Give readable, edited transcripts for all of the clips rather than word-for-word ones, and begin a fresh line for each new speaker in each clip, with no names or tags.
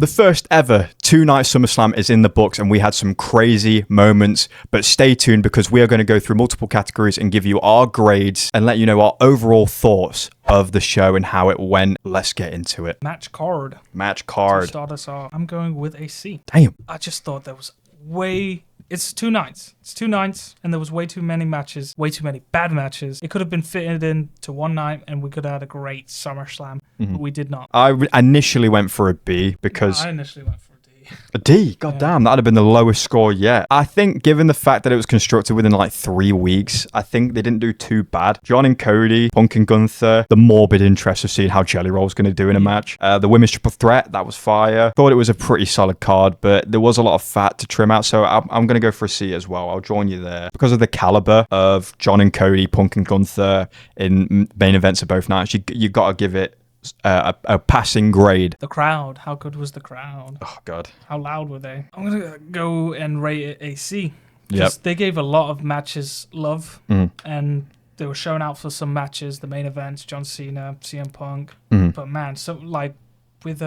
the first ever 2-night SummerSlam is in the books, and we had some crazy moments. But stay tuned, because we are going to go through multiple categories and give you our grades and let you know our overall thoughts of the show and how it went. Let's get into it.
Match card.
To
start us off, I'm going with a C.
Damn.
I just thought there was It's 2 nights. It's 2 nights, and there was way too many matches, way too many bad matches. It could have been fitted into one night, and we could have had a great SummerSlam, but we did not.
I initially went for a B because...
I initially went for a D.
A D? God damn, that'd have been the lowest score yet. I think given the fact that it was constructed within like 3 weeks, I think they didn't do too bad. John and Cody, Punk and Gunther, the morbid interest of seeing how Jelly Roll's going to do in a match. The women's triple threat, that was fire. Thought it was a pretty solid card, but there was a lot of fat to trim out, so I'm going to go for a C as well. I'll join you there. Because of the caliber of John and Cody, Punk and Gunther in main events of both nights, you got to give it a passing grade.
The crowd. How good was the crowd?
Oh, God.
How loud were they? I'm going to go and rate it a C.
Yep.
They gave a lot of matches love, and they were showing out for some matches, the main events, John Cena, CM Punk. But man, so like with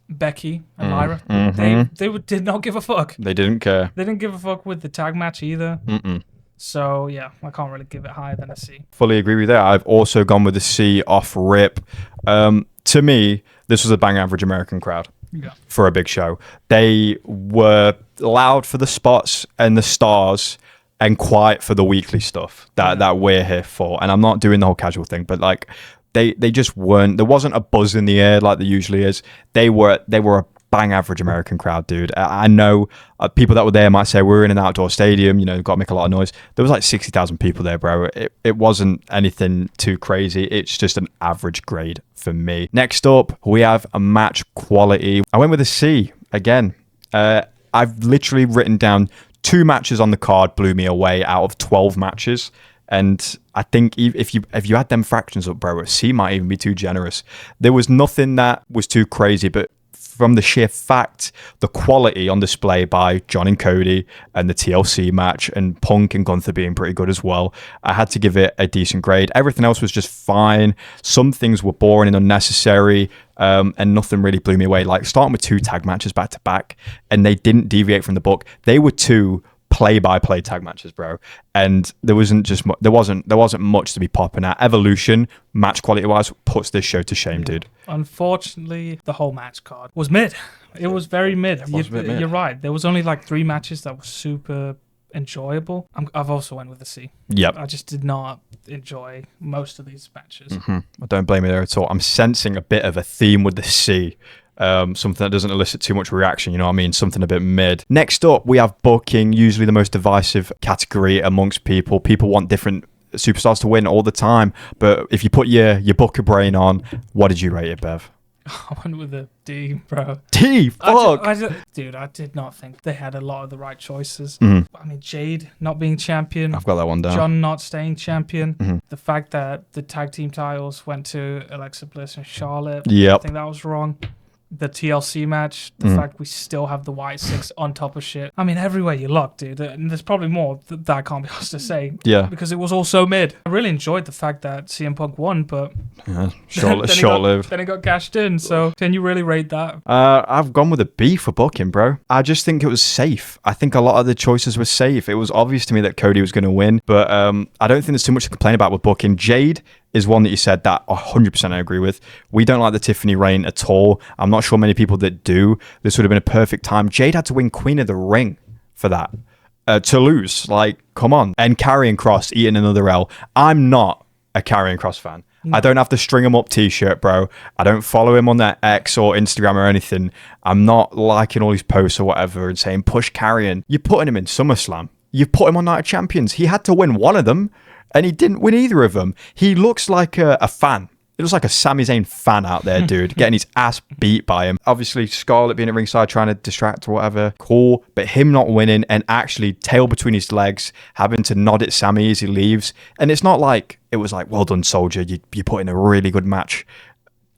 Becky and Lyra, they did not give a fuck.
They didn't care.
They didn't give a fuck with the tag match either. So, yeah, I can't really give it higher than a C.
Fully agree with that. I've also gone with a C off rip. To me, this was a bang average American crowd for a big show. They were loud for the spots and the stars and quiet for the weekly stuff that we're here for. And I'm not doing the whole casual thing, but like they just weren't. There wasn't a buzz in the air like there usually is. They were a bang average American crowd, dude. I know people that were there might say we're in an outdoor stadium, got to make a lot of noise. There was like 60,000 people there, bro. It wasn't anything too crazy. It's just an average grade for me. Next up, we have a match quality. I went with a C again. I've literally written down 2 matches on the card blew me away out of 12 matches. And I think if you add them fractions up, bro, a C might even be too generous. There was nothing that was too crazy, but from the sheer fact, the quality on display by John and Cody and the TLC match and Punk and Gunther being pretty good as well, I had to give it a decent grade. Everything else was just fine. Some things were boring and unnecessary, and nothing really blew me away. Like starting with 2 tag matches back to back, and they didn't deviate from the book. They were 2 play-by-play tag matches, bro, and there wasn't much to be popping at. Evolution, match quality-wise, puts this show to shame, dude.
Unfortunately, the whole match card was mid. It was very mid. You're right. There was only like 3 matches that were super enjoyable. I've also went with a C.
Yep.
I just did not enjoy most of these matches.
I don't blame you there at all. I'm sensing a bit of a theme with the C. Something that doesn't elicit too much reaction, you know what I mean? Something a bit mid. Next up, we have booking, usually the most divisive category amongst people. People want different superstars to win all the time, but if you put your booker brain on, what did you rate it, Bev?
I went with a D, bro.
D? Fuck!
Dude, I did not think they had a lot of the right choices. I mean, Jade not being champion.
I've got that one down.
John not staying champion. The fact that the tag team titles went to Alexa Bliss and Charlotte. I think that was wrong. The TLC match, the fact we still have the White Six on top of shit. I mean, everywhere you look, dude, and there's probably more that I can't be asked to say.
Yeah.
Because it was all so mid. I really enjoyed the fact that CM Punk won, but
short-lived.
Then it got cashed in, so can you really rate that?
I've gone with a B for booking, bro. I just think it was safe. I think a lot of the choices were safe. It was obvious to me that Cody was going to win, but I don't think there's too much to complain about with booking. Jade is one that you said that 100% I agree with. We don't like the Tiffany reign at all. I'm not sure many people that do. This would have been a perfect time. Jade had to win Queen of the Ring for that. To lose, like, come on. And Karrion Kross eating another L. I'm not a Karrion Kross fan. I don't have the string him up t-shirt, bro. I don't follow him on that X or Instagram or anything. I'm not liking all his posts or whatever and saying, push Karrion. You're putting him in SummerSlam. You've put him on Night of Champions. He had to win one of them. And he didn't win either of them. He looks like a fan. It looks like a Sami Zayn fan out there, dude, getting his ass beat by him. Obviously, Scarlett being at ringside trying to distract or whatever, cool. But him not winning and actually tail between his legs, having to nod at Sami as he leaves. And it's not like, it was like, well done, soldier. You put in a really good match.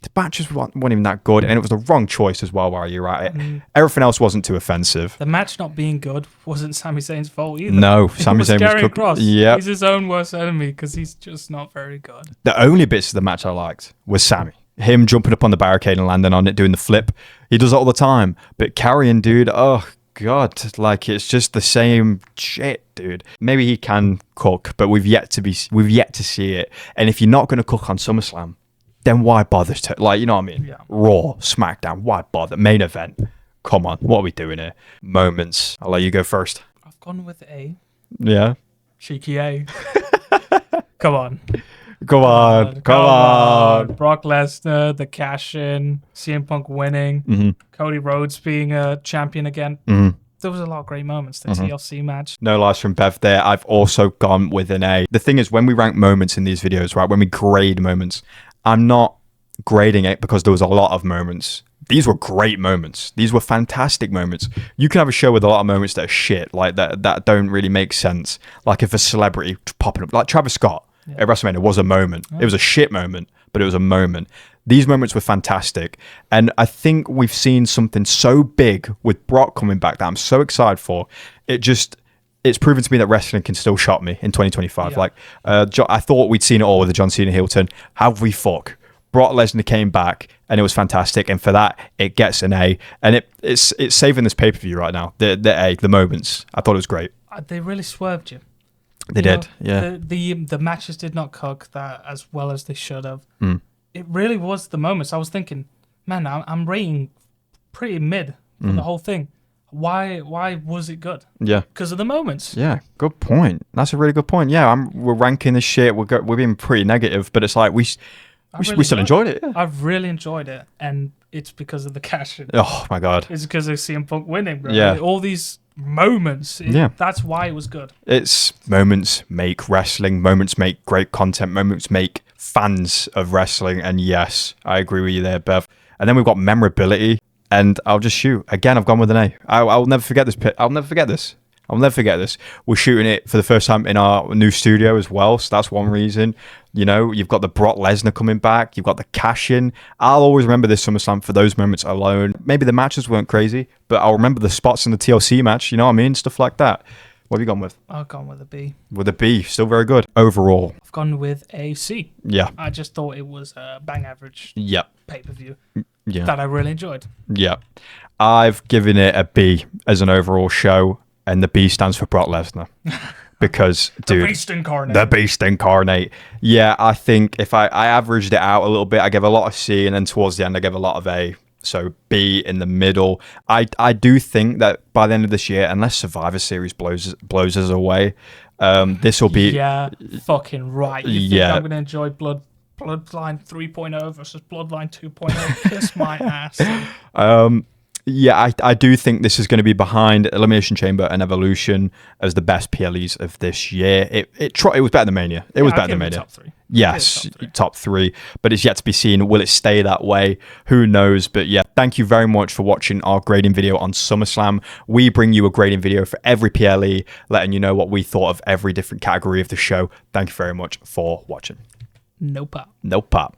The matches weren't even that good, and it was the wrong choice as well, while you're at it. Everything else wasn't too offensive.
The match not being good wasn't Sami Zayn's fault either.
No, Sami Zayn was
Karrion Kross.
Yep.
He's his own worst enemy because he's just not very good.
The only bits of the match I liked was Sami. Him jumping up on the barricade and landing on it, doing the flip. He does it all the time. But Carrion, dude, oh God, like it's just the same shit, dude. Maybe he can cook, but we've yet to see it. And if you're not going to cook on SummerSlam, then why bother? Like, you know what I mean?
Yeah.
Raw, SmackDown, why bother? Main event. Come on, what are we doing here? Moments. I'll let you go first.
I've gone with A.
Yeah.
Cheeky A. Come on.
Come on.
Brock Lesnar, the cash-in, CM Punk winning, Cody Rhodes being a champion again. There was a lot of great moments. The TLC match.
No lies from Bev there. I've also gone with an A. The thing is, when we rank moments in these videos, right, when we grade moments, I'm not grading it because there was a lot of moments. These were great moments. These were fantastic moments. You can have a show with a lot of moments that are shit, like that don't really make sense. Like if a celebrity popping up, like Travis Scott at WrestleMania was a moment. It was a shit moment, but it was a moment. These moments were fantastic. And I think we've seen something so big with Brock coming back that I'm so excited for. It's proven to me that wrestling can still shock me in 2025. Like I thought we'd seen it all with the John Cena heel turn. Have we fuck? Brock Lesnar came back and it was fantastic, and for that it gets an A, and it's saving this pay-per-view right now. The moments, I thought it was great.
They really swerved you.
They did. Yeah.
The matches did not cook that as well as they should have. It really was the moments. I was thinking, man, I'm rating pretty mid for the whole thing. Why was it good? Yeah. Because of the moments.
Yeah, good point. That's a really good point. Yeah, we're ranking this shit. We're being pretty negative, but it's like we still enjoyed it. Yeah.
I've really enjoyed it, and it's because of the cash.
Oh my God.
It's because of CM Punk winning, bro. Yeah. All these moments. That's why it was good.
It's moments make wrestling. Moments make great content. Moments make fans of wrestling. And yes, I agree with you there, Bev. And then we've got memorability. And I'll just shoot. Again, I've gone with an A. I'll never forget this. I'll never forget this. We're shooting it for the first time in our new studio as well. So that's one reason. You know, you've got the Brock Lesnar coming back. You've got the cash-in. I'll always remember this SummerSlam for those moments alone. Maybe the matches weren't crazy, but I'll remember the spots in the TLC match. You know what I mean? Stuff like that. What have you gone with?
I've gone with a B.
With a B. Still very good. Overall.
I've gone with a C.
Yeah.
I just thought it was a bang average pay-per-view
that
I really enjoyed.
Yeah. I've given it a B as an overall show, and the B stands for Brock Lesnar. Because, dude, the beast incarnate. Yeah, I think if I averaged it out a little bit, I gave a lot of C, and then towards the end, I gave a lot of A. So B in the middle. I do think that by the end of this year, unless Survivor Series blows us away, this will be...
Yeah, fucking right. You think I'm going to enjoy Bloodline 3.0 versus Bloodline 2.0? Kiss my ass.
Yeah, I do think this is going to be behind Elimination Chamber and Evolution as the best PLEs of this year. It was better than Mania. It was better than Mania.
Top 3.
Yes, top 3. But it's yet to be seen. Will it stay that way? Who knows? But yeah, thank you very much for watching our grading video on SummerSlam. We bring you a grading video for every PLE, letting you know what we thought of every different category of the show. Thank you very much for watching.
NoPop.
NoPop.